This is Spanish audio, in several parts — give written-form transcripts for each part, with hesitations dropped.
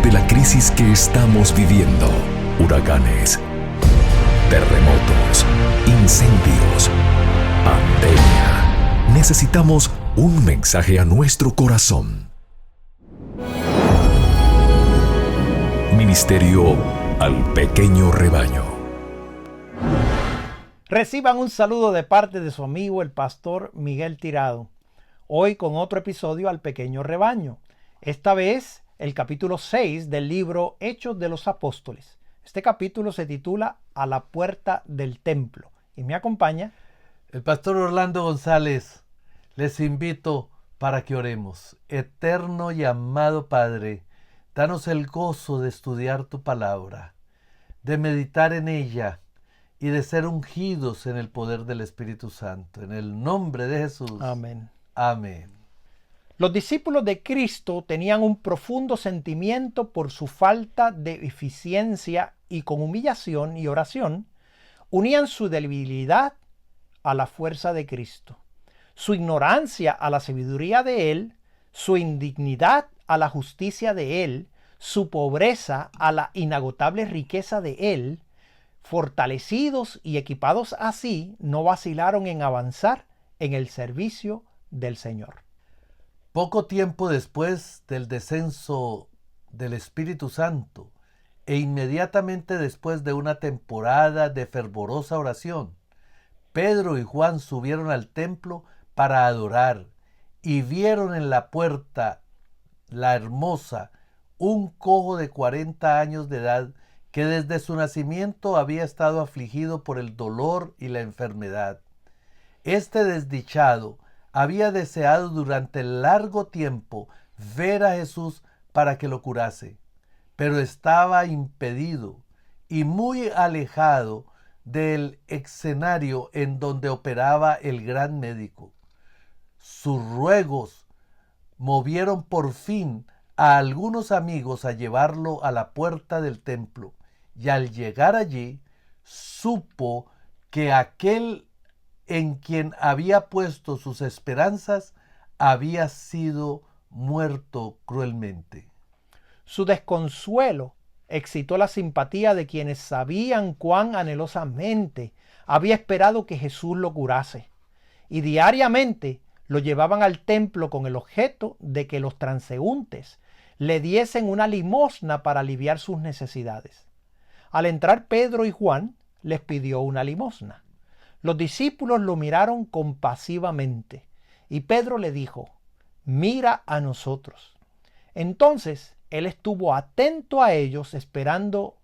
de la crisis que estamos viviendo. Huracanes, terremotos, incendios, pandemia. Necesitamos un mensaje a nuestro corazón. Ministerio al pequeño rebaño. Reciban un saludo de parte de su amigo el pastor Miguel Tirado. Hoy con otro episodio al pequeño rebaño. Esta vez el capítulo 6 del libro Hechos de los Apóstoles. Este capítulo se titula A la puerta del templo y me acompaña el pastor Orlando González. Les invito para que oremos. Eterno y amado Padre, danos el gozo de estudiar tu palabra, de meditar en ella y de ser ungidos en el poder del Espíritu Santo. En el nombre de Jesús. Amén. Amén. Los discípulos de Cristo tenían un profundo sentimiento por su falta de eficiencia y con humillación y oración unían su debilidad a la fuerza de Cristo, su ignorancia a la sabiduría de Él, su indignidad a la justicia de Él, su pobreza a la inagotable riqueza de Él. Fortalecidos y equipados así, no vacilaron en avanzar en el servicio del Señor. Poco tiempo después del descenso del Espíritu Santo e inmediatamente después de una temporada de fervorosa oración, Pedro y Juan subieron al templo para adorar y vieron en la puerta la hermosa, un cojo de 40 años de edad que desde su nacimiento había estado afligido por el dolor y la enfermedad. Este desdichado había deseado durante largo tiempo ver a Jesús para que lo curase, pero estaba impedido y muy alejado del escenario en donde operaba el gran médico. Sus ruegos movieron por fin a algunos amigos a llevarlo a la puerta del templo, y al llegar allí supo que aquel en quien había puesto sus esperanzas había sido muerto cruelmente. Su desconsuelo excitó la simpatía de quienes sabían cuán anhelosamente había esperado que Jesús lo curase, y diariamente lo llevaban al templo con el objeto de que los transeúntes le diesen una limosna para aliviar sus necesidades. Al entrar Pedro y Juan, les pidió una limosna. Los discípulos lo miraron compasivamente y Pedro le dijo: «Mira a nosotros». Entonces él estuvo atento a ellos, esperando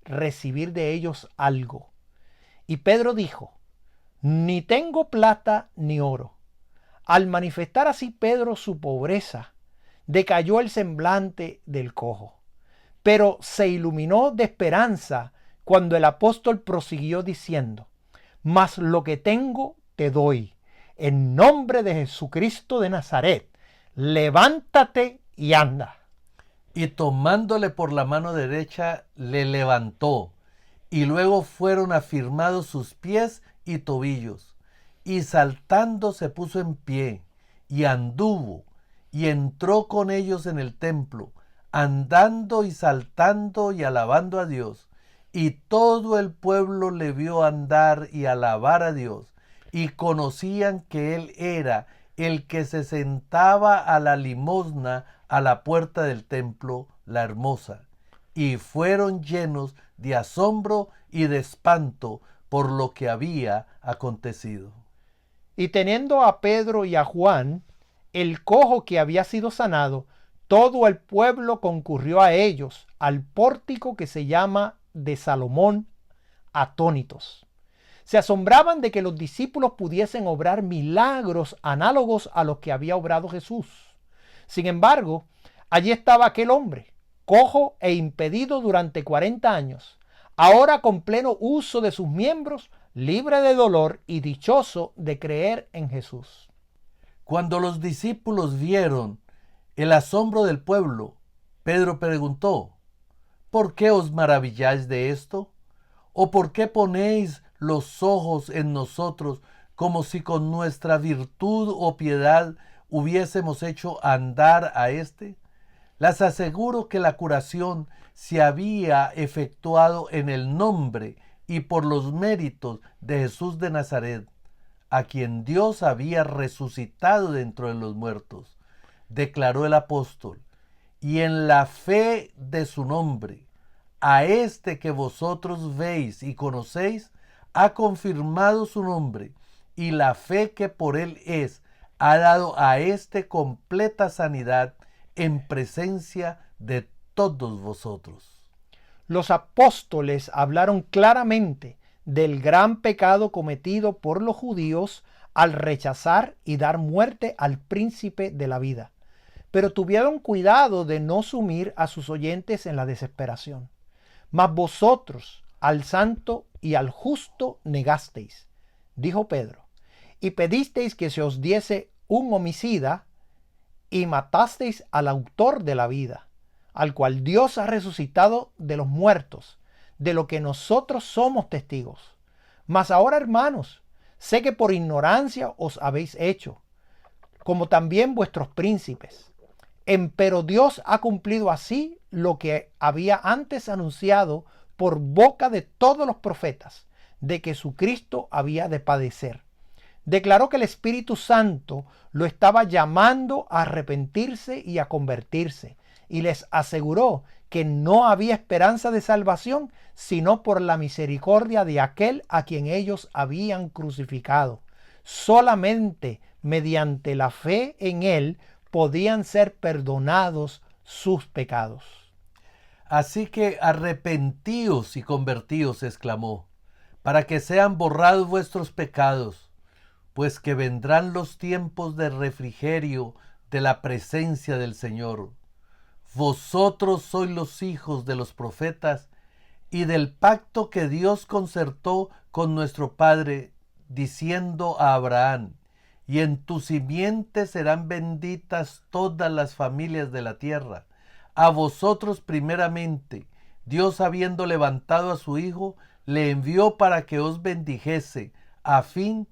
recibir de ellos algo. Y Pedro dijo: «Ni tengo plata ni oro». Al manifestar así Pedro su pobreza, decayó el semblante del cojo, pero se iluminó de esperanza cuando el apóstol prosiguió diciendo: «Mas lo que tengo te doy. En nombre de Jesucristo de Nazaret, levántate y anda». Y tomándole por la mano derecha, le levantó, y luego fueron afirmados sus pies y tobillos, y saltando se puso en pie, y anduvo, y entró con ellos en el templo, andando y saltando y alabando a Dios. Y todo el pueblo le vio andar y alabar a Dios, y conocían que él era el que se sentaba a la limosna a la puerta del templo, la hermosa, y fueron llenos de asombro y de espanto por lo que había acontecido. Y teniendo a Pedro y a Juan, el cojo que había sido sanado, todo el pueblo concurrió a ellos, al pórtico que se llama de Salomón, atónitos. Se asombraban de que los discípulos pudiesen obrar milagros análogos a los que había obrado Jesús. Sin embargo, allí estaba aquel hombre, cojo e impedido durante 40 años, ahora con pleno uso de sus miembros, libre de dolor y dichoso de creer en Jesús. Cuando los discípulos vieron el asombro del pueblo, Pedro preguntó: ¿por qué os maravilláis de esto? ¿O por qué ponéis los ojos en nosotros como si con nuestra virtud o piedad hubiésemos hecho andar a éste? Les aseguro que la curación se había efectuado en el nombre y por los méritos de Jesús de Nazaret, a quien Dios había resucitado de entre los muertos, declaró el apóstol, y en la fe de su nombre, a este que vosotros veis y conocéis, ha confirmado su nombre, y la fe que por él es, ha dado a este completa sanidad en presencia de todos vosotros. Los apóstoles hablaron claramente del gran pecado cometido por los judíos al rechazar y dar muerte al príncipe de la vida, pero tuvieron cuidado de no sumir a sus oyentes en la desesperación. Mas vosotros al santo y al justo negasteis, dijo Pedro, y pedisteis que se os diese un homicida, y matasteis al autor de la vida, al cual Dios ha resucitado de los muertos, de lo que nosotros somos testigos. Mas ahora, hermanos, sé que por ignorancia os habéis hecho, como también vuestros príncipes. Empero Dios ha cumplido así lo que había antes anunciado por boca de todos los profetas, de que su Cristo había de padecer. Declaró que el Espíritu Santo lo estaba llamando a arrepentirse y a convertirse, y les aseguró que no había esperanza de salvación sino por la misericordia de aquel a quien ellos habían crucificado. Solamente mediante la fe en él podían ser perdonados sus pecados. Así que arrepentíos y convertíos, exclamó, para que sean borrados vuestros pecados, pues que vendrán los tiempos de refrigerio de la presencia del Señor. Vosotros sois los hijos de los profetas y del pacto que Dios concertó con nuestro Padre, diciendo a Abraham, y en tu simiente serán benditas todas las familias de la tierra. A vosotros primeramente, Dios habiendo levantado a su Hijo, le envió para que os bendijese, a fin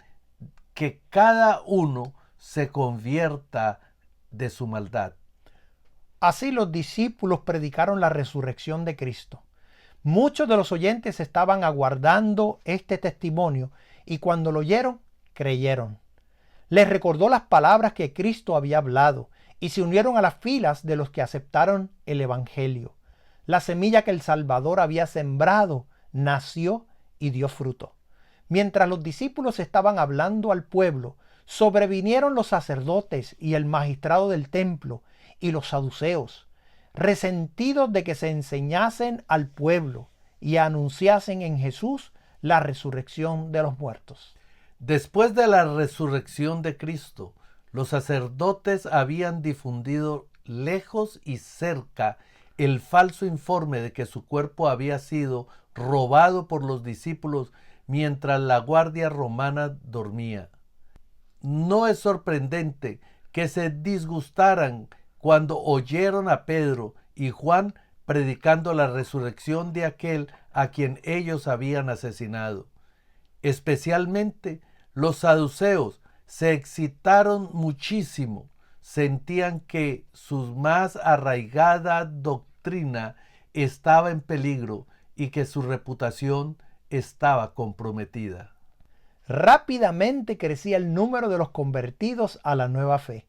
que cada uno se convierta de su maldad. Así los discípulos predicaron la resurrección de Cristo. Muchos de los oyentes estaban aguardando este testimonio y cuando lo oyeron, creyeron. Les recordó las palabras que Cristo había hablado y se unieron a las filas de los que aceptaron el Evangelio. La semilla que el Salvador había sembrado nació y dio fruto. Mientras los discípulos estaban hablando al pueblo, sobrevinieron los sacerdotes y el magistrado del templo y los saduceos, resentidos de que se enseñasen al pueblo y anunciasen en Jesús la resurrección de los muertos. Después de la resurrección de Cristo, los sacerdotes habían difundido lejos y cerca el falso informe de que su cuerpo había sido robado por los discípulos mientras la guardia romana dormía. No es sorprendente que se disgustaran cuando oyeron a Pedro y Juan predicando la resurrección de aquel a quien ellos habían asesinado. Especialmente los saduceos se excitaron muchísimo, sentían que su más arraigada doctrina estaba en peligro y que su reputación estaba comprometida. Rápidamente crecía el número de los convertidos a la nueva fe,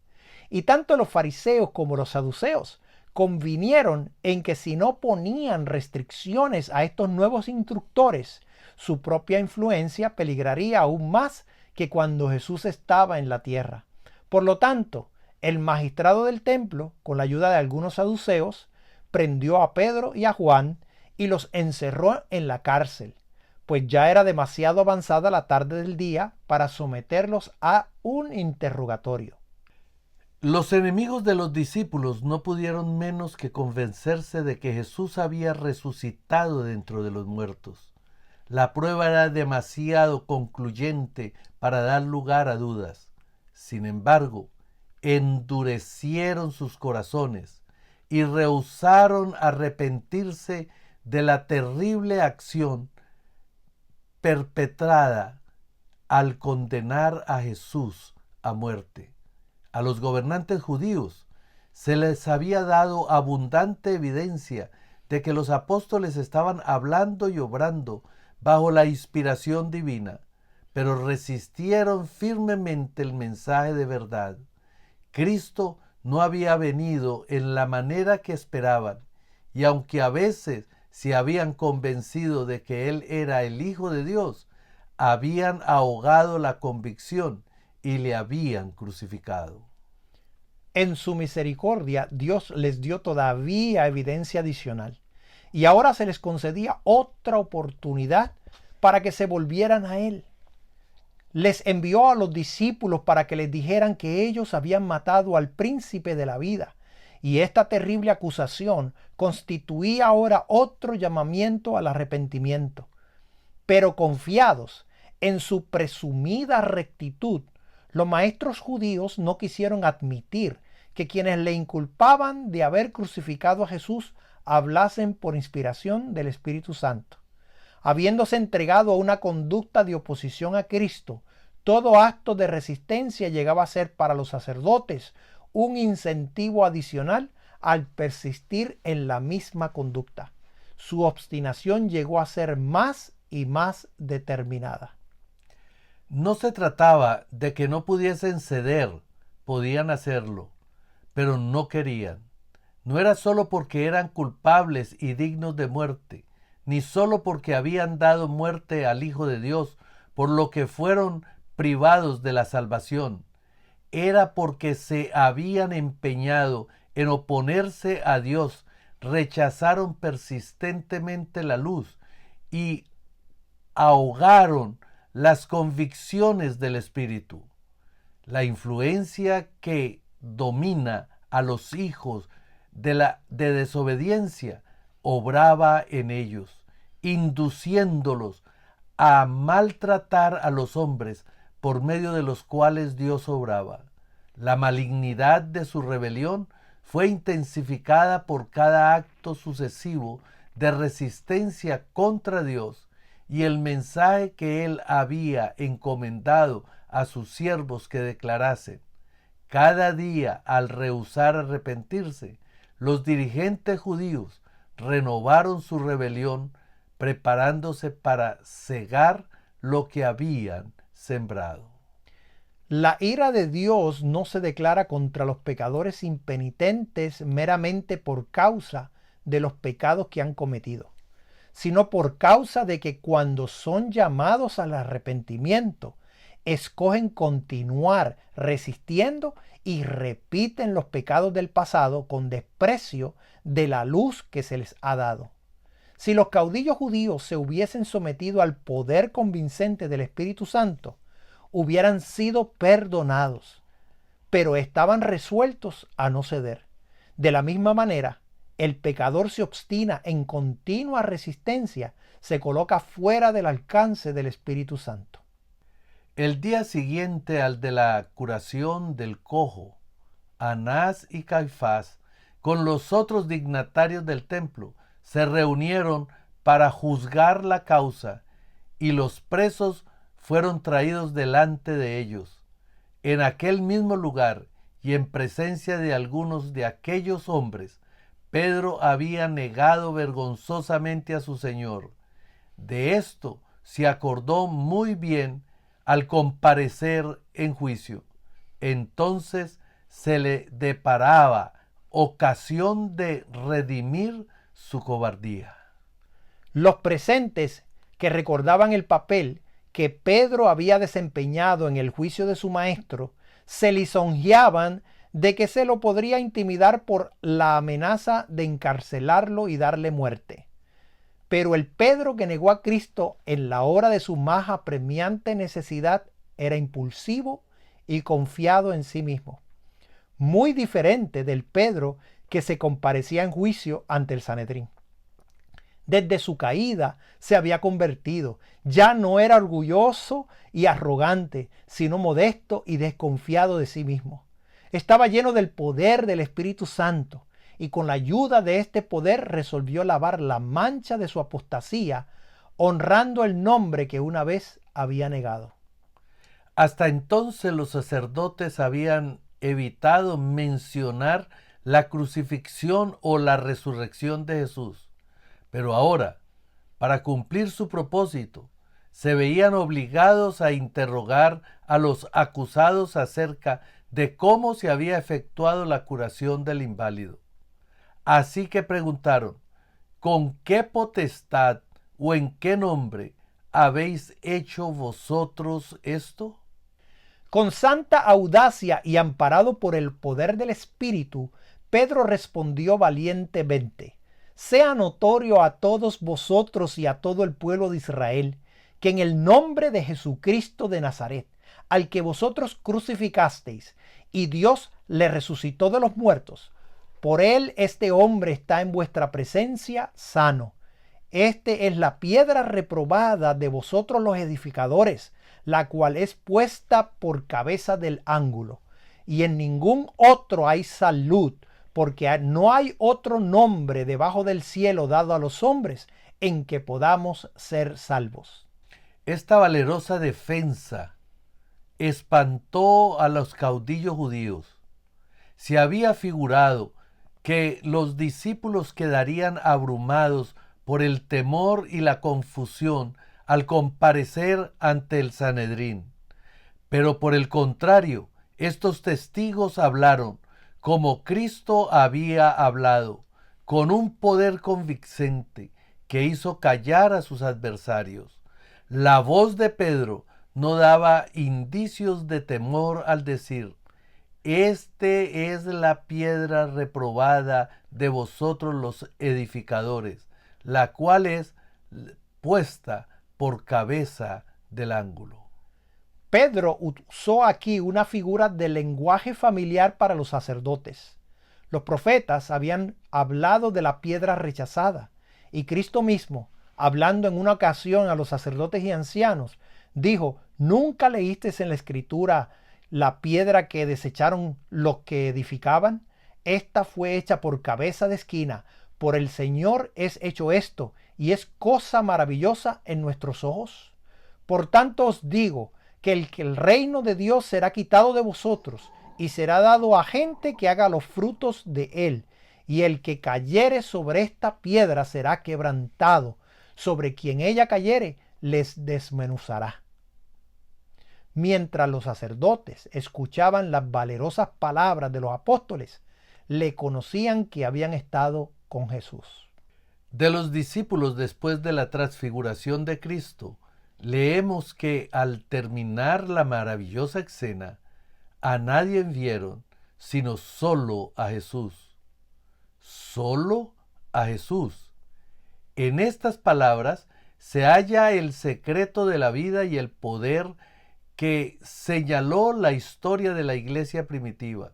y tanto los fariseos como los saduceos convinieron en que si no ponían restricciones a estos nuevos instructores, su propia influencia peligraría aún más que cuando Jesús estaba en la tierra. Por lo tanto, el magistrado del templo, con la ayuda de algunos saduceos, prendió a Pedro y a Juan y los encerró en la cárcel, pues ya era demasiado avanzada la tarde del día para someterlos a un interrogatorio. Los enemigos de los discípulos no pudieron menos que convencerse de que Jesús había resucitado dentro de los muertos. La prueba era demasiado concluyente para dar lugar a dudas. Sin embargo, endurecieron sus corazones y rehusaron arrepentirse de la terrible acción perpetrada al condenar a Jesús a muerte. A los gobernantes judíos se les había dado abundante evidencia de que los apóstoles estaban hablando y obrando bajo la inspiración divina, pero resistieron firmemente el mensaje de verdad. Cristo no había venido en la manera que esperaban, y aunque a veces se habían convencido de que Él era el Hijo de Dios, habían ahogado la convicción y le habían crucificado. En su misericordia, Dios les dio todavía evidencia adicional, y ahora se les concedía otra oportunidad para que se volvieran a Él. Les envió a los discípulos para que les dijeran que ellos habían matado al príncipe de la vida, y esta terrible acusación constituía ahora otro llamamiento al arrepentimiento. Pero confiados en su presumida rectitud, los maestros judíos no quisieron admitir que quienes le inculpaban de haber crucificado a Jesús hablasen por inspiración del Espíritu Santo. Habiéndose entregado a una conducta de oposición a Cristo, todo acto de resistencia llegaba a ser para los sacerdotes un incentivo adicional al persistir en la misma conducta. Su obstinación llegó a ser más y más determinada. No se trataba de que no pudiesen ceder, podían hacerlo, pero no querían. No era solo porque eran culpables y dignos de muerte, ni solo porque habían dado muerte al Hijo de Dios, por lo que fueron privados de la salvación. Era porque se habían empeñado en oponerse a Dios, rechazaron persistentemente la luz y ahogaron las convicciones del Espíritu. La influencia que domina a los hijos de desobediencia obraba en ellos, induciéndolos a maltratar a los hombres por medio de los cuales Dios obraba. La malignidad de su rebelión fue intensificada por cada acto sucesivo de resistencia contra Dios, y el mensaje que él había encomendado a sus siervos que declarasen. Cada día, al rehusar arrepentirse, los dirigentes judíos renovaron su rebelión, preparándose para cegar lo que habían sembrado. La ira de Dios no se declara contra los pecadores impenitentes meramente por causa de los pecados que han cometido, sino por causa de que cuando son llamados al arrepentimiento, escogen continuar resistiendo y repiten los pecados del pasado con desprecio de la luz que se les ha dado. Si los caudillos judíos se hubiesen sometido al poder convincente del Espíritu Santo, hubieran sido perdonados, pero estaban resueltos a no ceder. De la misma manera, el pecador se obstina en continua resistencia, se coloca fuera del alcance del Espíritu Santo. El día siguiente al de la curación del cojo, Anás y Caifás, con los otros dignatarios del templo, se reunieron para juzgar la causa, y los presos fueron traídos delante de ellos. En aquel mismo lugar y en presencia de algunos de aquellos hombres, Pedro había negado vergonzosamente a su Señor. De esto se acordó muy bien al comparecer en juicio. Entonces se le deparaba ocasión de redimir su cobardía. Los presentes, que recordaban el papel que Pedro había desempeñado en el juicio de su maestro, se lisonjeaban de que se lo podría intimidar por la amenaza de encarcelarlo y darle muerte. Pero el Pedro que negó a Cristo en la hora de su más apremiante necesidad era impulsivo y confiado en sí mismo, muy diferente del Pedro que se comparecía en juicio ante el Sanedrín. Desde su caída se había convertido. Ya no era orgulloso y arrogante, sino modesto y desconfiado de sí mismo. Estaba lleno del poder del Espíritu Santo, y con la ayuda de este poder resolvió lavar la mancha de su apostasía, honrando el nombre que una vez había negado. Hasta entonces los sacerdotes habían evitado mencionar la crucifixión o la resurrección de Jesús. Pero ahora, para cumplir su propósito, se veían obligados a interrogar a los acusados acerca de cómo se había efectuado la curación del inválido. Así que preguntaron: ¿con qué potestad o en qué nombre habéis hecho vosotros esto? Con santa audacia y amparado por el poder del Espíritu, Pedro respondió valientemente: sea notorio a todos vosotros y a todo el pueblo de Israel, que en el nombre de Jesucristo de Nazaret, al que vosotros crucificasteis, y Dios le resucitó de los muertos, por él este hombre está en vuestra presencia sano. Este es la piedra reprobada de vosotros los edificadores, la cual es puesta por cabeza del ángulo. Y en ningún otro hay salud, porque no hay otro nombre debajo del cielo dado a los hombres en que podamos ser salvos. Esta valerosa defensa espantó a los caudillos judíos. Se había figurado que los discípulos quedarían abrumados por el temor y la confusión al comparecer ante el Sanedrín. Pero por el contrario, estos testigos hablaron como Cristo había hablado, con un poder convincente que hizo callar a sus adversarios. La voz de Pedro no daba indicios de temor al decir: este es la piedra reprobada de vosotros los edificadores, la cual es puesta por cabeza del ángulo. Pedro usó aquí una figura de lenguaje familiar para los sacerdotes. Los profetas habían hablado de la piedra rechazada, y Cristo mismo, hablando en una ocasión a los sacerdotes y ancianos, dijo: ¿nunca leísteis en la Escritura la piedra que desecharon los que edificaban? Esta fue hecha por cabeza de esquina. Por el Señor es hecho esto, y es cosa maravillosa en nuestros ojos. Por tanto os digo que el reino de Dios será quitado de vosotros, y será dado a gente que haga los frutos de él. Y el que cayere sobre esta piedra será quebrantado, sobre quien ella cayere les desmenuzará. Mientras los sacerdotes escuchaban las valerosas palabras de los apóstoles, le conocían que habían estado con Jesús. De los discípulos después de la transfiguración de Cristo, leemos que al terminar la maravillosa escena, a nadie vieron sino solo a Jesús. Solo a Jesús. En estas palabras se halla el secreto de la vida y el poder que señaló la historia de la iglesia primitiva.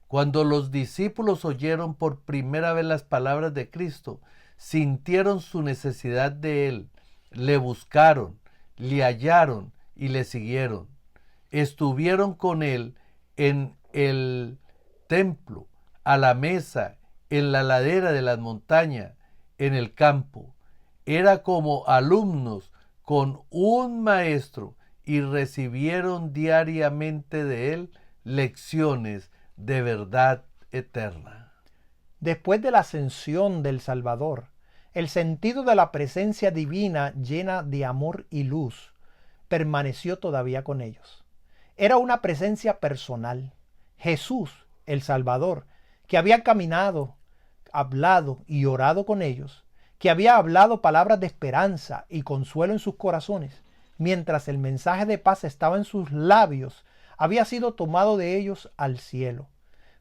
Cuando los discípulos oyeron por primera vez las palabras de Cristo, sintieron su necesidad de Él, le buscaron, le hallaron y le siguieron. Estuvieron con Él en el templo, a la mesa, en la ladera de las montañas, en el campo. Era como alumnos con un maestro y recibieron diariamente de Él lecciones de verdad eterna. Después de la ascensión del Salvador, el sentido de la presencia divina llena de amor y luz permaneció todavía con ellos. Era una presencia personal. Jesús, el Salvador, que había caminado, hablado y orado con ellos, que había hablado palabras de esperanza y consuelo en sus corazones, mientras el mensaje de paz estaba en sus labios, había sido tomado de ellos al cielo.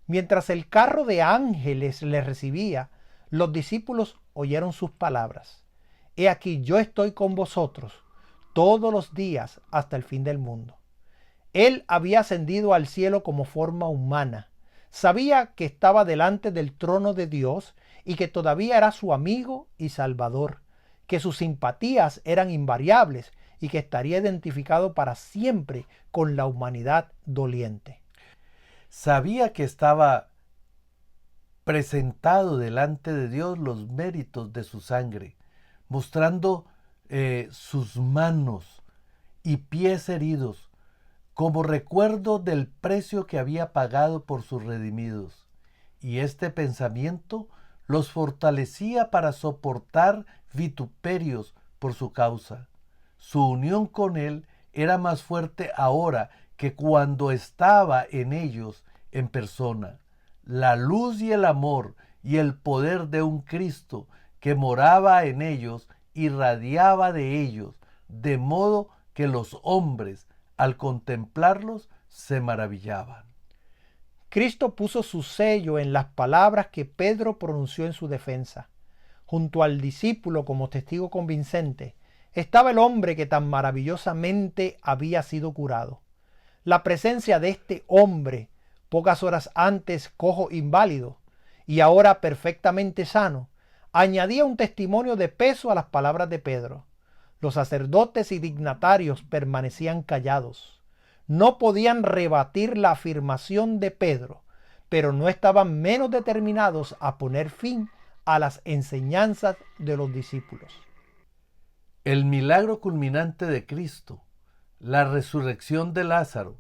Mientras el carro de ángeles les recibía, los discípulos oyeron sus palabras: He aquí yo estoy con vosotros todos los días hasta el fin del mundo. Él había ascendido al cielo como forma humana. Sabía que estaba delante del trono de Dios y que todavía era su amigo y salvador, que sus simpatías eran invariables y que estaría identificado para siempre con la humanidad doliente. Sabía que estaba presentado delante de Dios los méritos de su sangre, mostrando sus manos y pies heridos como recuerdo del precio que había pagado por sus redimidos. y este pensamiento los fortalecía para soportar vituperios por su causa. Su unión con él era más fuerte ahora que cuando estaba en ellos en persona. La luz y el amor y el poder de un Cristo que moraba en ellos irradiaba de ellos, de modo que los hombres, al contemplarlos, se maravillaban. Cristo puso su sello en las palabras que Pedro pronunció en su defensa. Junto al discípulo como testigo convincente estaba el hombre que tan maravillosamente había sido curado. La presencia de este hombre, pocas horas antes cojo inválido y ahora perfectamente sano, añadía un testimonio de peso a las palabras de Pedro. Los sacerdotes y dignatarios permanecían callados. No podían rebatir la afirmación de Pedro, pero no estaban menos determinados a poner fin a las enseñanzas de los discípulos. El milagro culminante de Cristo, la resurrección de Lázaro,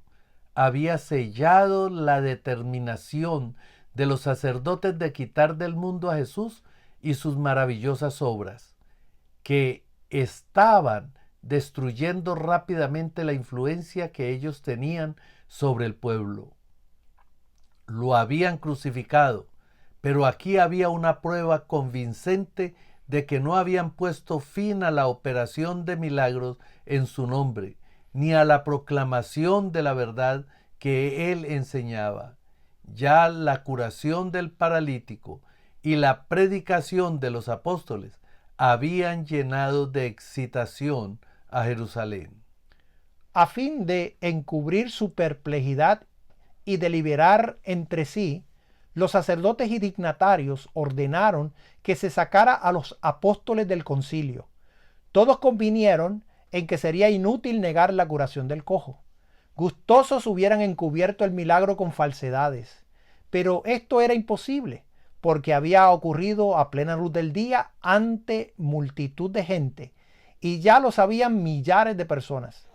había sellado la determinación de los sacerdotes de quitar del mundo a Jesús y sus maravillosas obras, que estaban destruyendo rápidamente la influencia que ellos tenían sobre el pueblo. Lo habían crucificado, pero aquí había una prueba convincente de que no habían puesto fin a la operación de milagros en su nombre, ni a la proclamación de la verdad que él enseñaba. Ya la curación del paralítico y la predicación de los apóstoles habían llenado de excitación a Jerusalén. A fin de encubrir su perplejidad y deliberar entre sí, los sacerdotes y dignatarios ordenaron que se sacara a los apóstoles del concilio. Todos convinieron en que sería inútil negar la curación del cojo. Gustosos hubieran encubierto el milagro con falsedades, pero esto era imposible, porque había ocurrido a plena luz del día ante multitud de gente, y ya lo sabían millares de personas.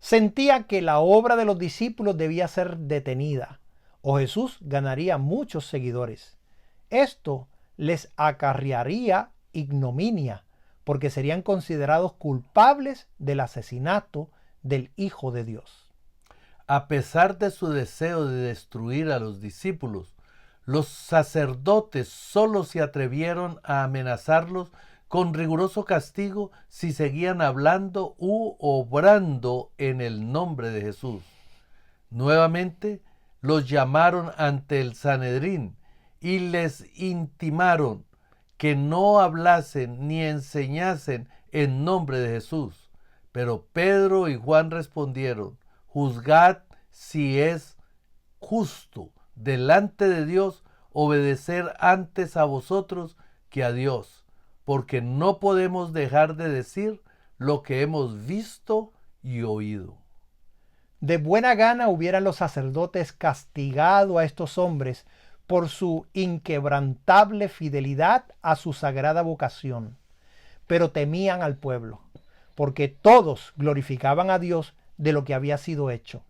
Sentía que la obra de los discípulos debía ser detenida, o Jesús ganaría muchos seguidores. Esto les acarrearía ignominia, porque serían considerados culpables del asesinato del Hijo de Dios. A pesar de su deseo de destruir a los discípulos, los sacerdotes solo se atrevieron a amenazarlos con riguroso castigo si seguían hablando u obrando en el nombre de Jesús. Nuevamente los llamaron ante el Sanedrín y les intimaron que no hablasen ni enseñasen en nombre de Jesús. Pero Pedro y Juan respondieron: juzgad si es justo delante de Dios obedecer antes a vosotros que a Dios, porque no podemos dejar de decir lo que hemos visto y oído. De buena gana hubieran los sacerdotes castigado a estos hombres por su inquebrantable fidelidad a su sagrada vocación, pero temían al pueblo, porque todos glorificaban a Dios de lo que había sido hecho.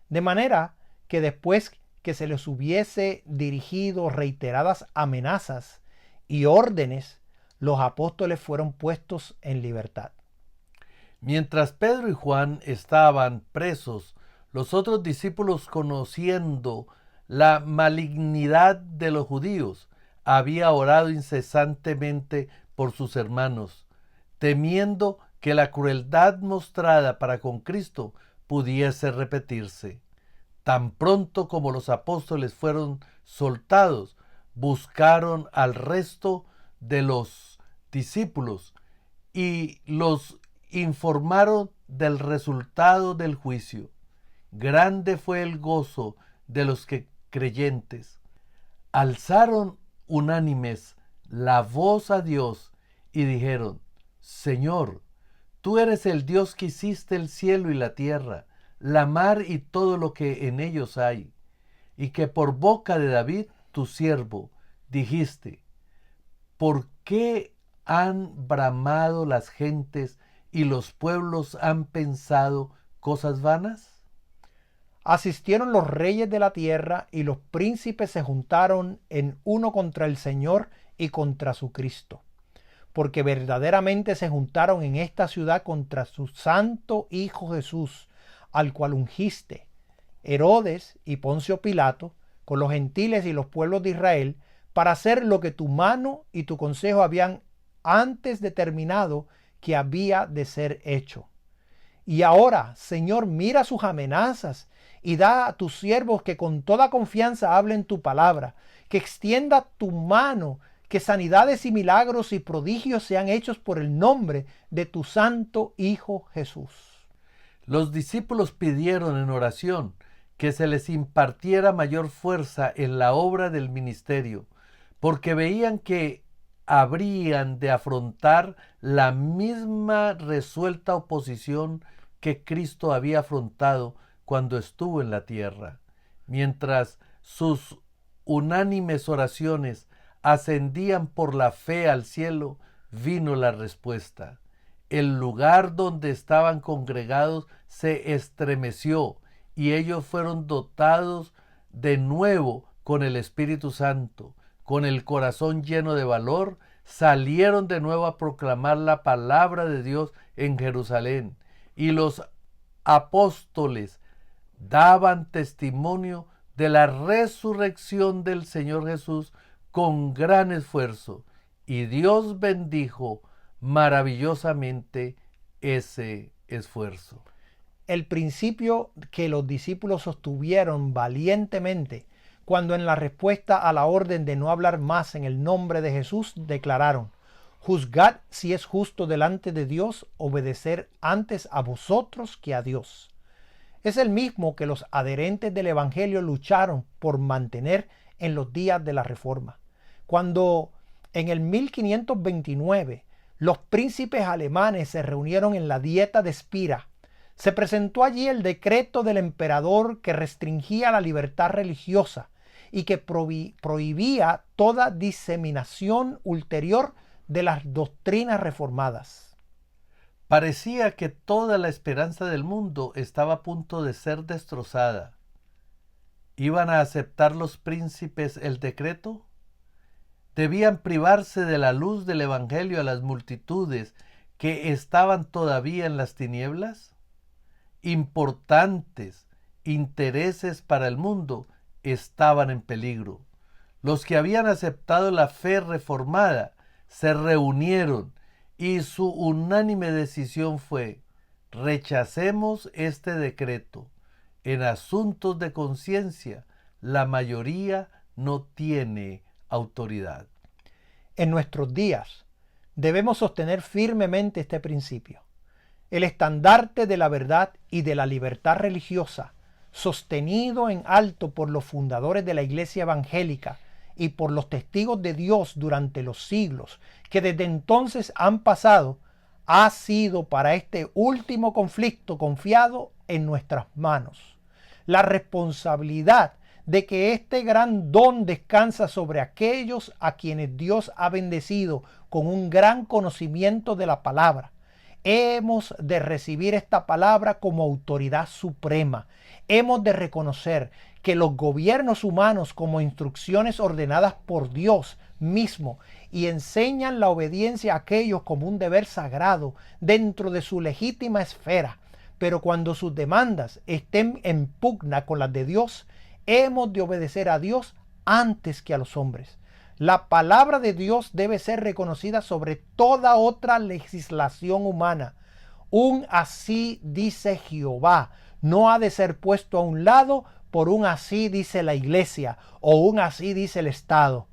De manera que después que se les hubiese dirigido reiteradas amenazas y órdenes, los apóstoles fueron puestos en libertad. Mientras Pedro y Juan estaban presos, los otros discípulos, conociendo la malignidad de los judíos, habían orado incesantemente por sus hermanos, temiendo que la crueldad mostrada para con Cristo pudiese repetirse. Tan pronto como los apóstoles fueron soltados, buscaron al resto de los discípulos y los informaron del resultado del juicio. Grande fue el gozo de los creyentes. Alzaron unánimes la voz a Dios y dijeron: Señor, tú eres el Dios que hiciste el cielo y la tierra, la mar y todo lo que en ellos hay, y que por boca de David, tu siervo, dijiste: ¿por qué han bramado las gentes y los pueblos han pensado cosas vanas? Asistieron los reyes de la tierra y los príncipes se juntaron en uno contra el Señor y contra su Cristo, porque verdaderamente se juntaron en esta ciudad contra su santo Hijo Jesús, al cual ungiste, Herodes y Poncio Pilato, con los gentiles y los pueblos de Israel, para hacer lo que tu mano y tu consejo habían antes determinado que había de ser hecho. Y ahora, Señor, mira sus amenazas y da a tus siervos que con toda confianza hablen tu palabra, que extienda tu mano, que sanidades y milagros y prodigios sean hechos por el nombre de tu santo Hijo Jesús. Los discípulos pidieron en oración que se les impartiera mayor fuerza en la obra del ministerio, porque veían que habrían de afrontar la misma resuelta oposición que Cristo había afrontado cuando estuvo en la tierra. Mientras sus unánimes oraciones ascendían por la fe al cielo, vino la respuesta. El lugar donde estaban congregados se estremeció y ellos fueron dotados de nuevo con el Espíritu Santo. Con el corazón lleno de valor, salieron de nuevo a proclamar la palabra de Dios en Jerusalén. Y los apóstoles daban testimonio de la resurrección del Señor Jesús con gran esfuerzo. Y Dios bendijo maravillosamente ese esfuerzo. El principio que los discípulos sostuvieron valientemente cuando en la respuesta a la orden de no hablar más en el nombre de Jesús declararon: juzgad si es justo delante de Dios obedecer antes a vosotros que a Dios. Es el mismo que los adherentes del Evangelio lucharon por mantener en los días de la Reforma. Cuando en el 1529 los príncipes alemanes se reunieron en la Dieta de Spira, se presentó allí el decreto del emperador que restringía la libertad religiosa y que prohibía toda diseminación ulterior de las doctrinas reformadas. Parecía que toda la esperanza del mundo estaba a punto de ser destrozada. ¿Iban a aceptar los príncipes el decreto? ¿Debían privarse de la luz del Evangelio a las multitudes que estaban todavía en las tinieblas? Importantes intereses para el mundo estaban en peligro. Los que habían aceptado la fe reformada se reunieron y su unánime decisión fue: rechacemos este decreto. En asuntos de conciencia, la mayoría no tiene autoridad. En nuestros días debemos sostener firmemente este principio. El estandarte de la verdad y de la libertad religiosa, sostenido en alto por los fundadores de la Iglesia evangélica y por los testigos de Dios durante los siglos que desde entonces han pasado, ha sido para este último conflicto confiado en nuestras manos. La responsabilidad de que este gran don descansa sobre aquellos a quienes Dios ha bendecido con un gran conocimiento de la palabra. Hemos de recibir esta palabra como autoridad suprema. Hemos de reconocer que los gobiernos humanos como instrucciones ordenadas por Dios mismo y enseñan la obediencia a aquellos como un deber sagrado dentro de su legítima esfera. Pero cuando sus demandas estén en pugna con las de Dios, hemos de obedecer a Dios antes que a los hombres. La palabra de Dios debe ser reconocida sobre toda otra legislación humana. Un así dice Jehová no ha de ser puesto a un lado por un así dice la iglesia o un así dice el Estado.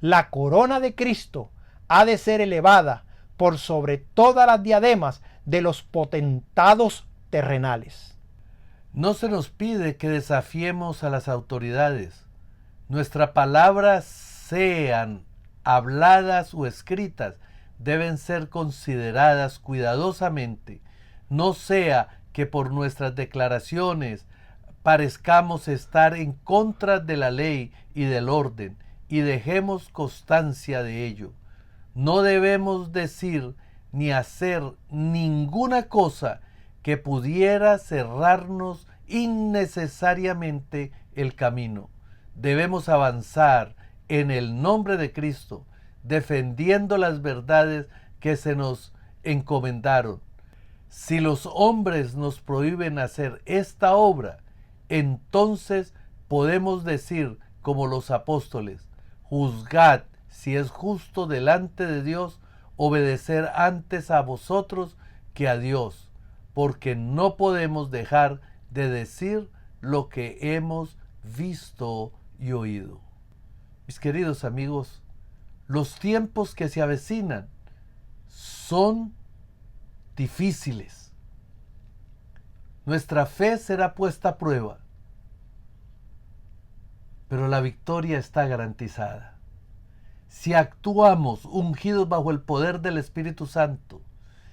La corona de Cristo ha de ser elevada por sobre todas las diademas de los potentados terrenales. No se nos pide que desafiemos a las autoridades. Nuestras palabras, sean habladas o escritas, deben ser consideradas cuidadosamente. No sea que por nuestras declaraciones parezcamos estar en contra de la ley y del orden y dejemos constancia de ello. No debemos decir ni hacer ninguna cosa que pudiera cerrarnos innecesariamente el camino. Debemos avanzar en el nombre de Cristo, defendiendo las verdades que se nos encomendaron. Si los hombres nos prohíben hacer esta obra, entonces podemos decir, como los apóstoles, juzgad si es justo delante de Dios obedecer antes a vosotros que a Dios, porque no podemos dejar de decir lo que hemos visto y oído. Mis queridos amigos, los tiempos que se avecinan son difíciles. Nuestra fe será puesta a prueba, pero la victoria está garantizada. Si actuamos ungidos bajo el poder del Espíritu Santo,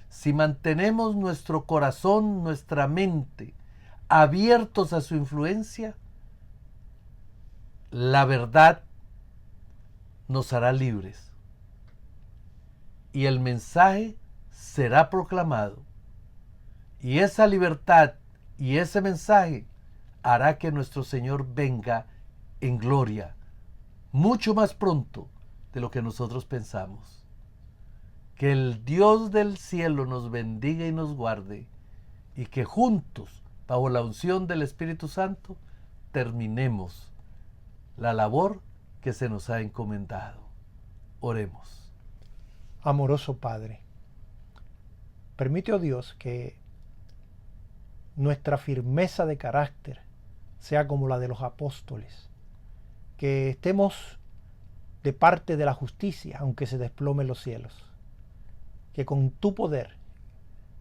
si mantenemos nuestro corazón, nuestra mente abiertos a su influencia, la verdad nos hará libres y el mensaje será proclamado, y esa libertad y ese mensaje hará que nuestro Señor venga en gloria mucho más pronto de lo que nosotros pensamos. Que el Dios del cielo nos bendiga y nos guarde, y que juntos, bajo la unción del Espíritu Santo, terminemos la labor que se nos ha encomendado. Oremos. Amoroso Padre, permite, oh Dios, que nuestra firmeza de carácter sea como la de los apóstoles, que estemos de parte de la justicia, aunque se desplomen los cielos, que con tu poder,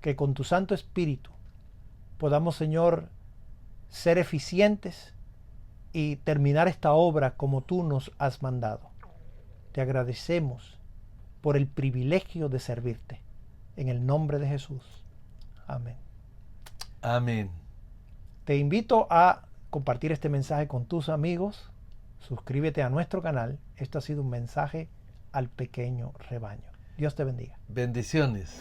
que con tu Santo Espíritu, podamos, Señor, ser eficientes y terminar esta obra como tú nos has mandado. Te agradecemos por el privilegio de servirte. En el nombre de Jesús. Amén. Amén. Te invito a compartir este mensaje con tus amigos. Suscríbete a nuestro canal. Esto ha sido un mensaje al pequeño rebaño. Dios te bendiga. Bendiciones.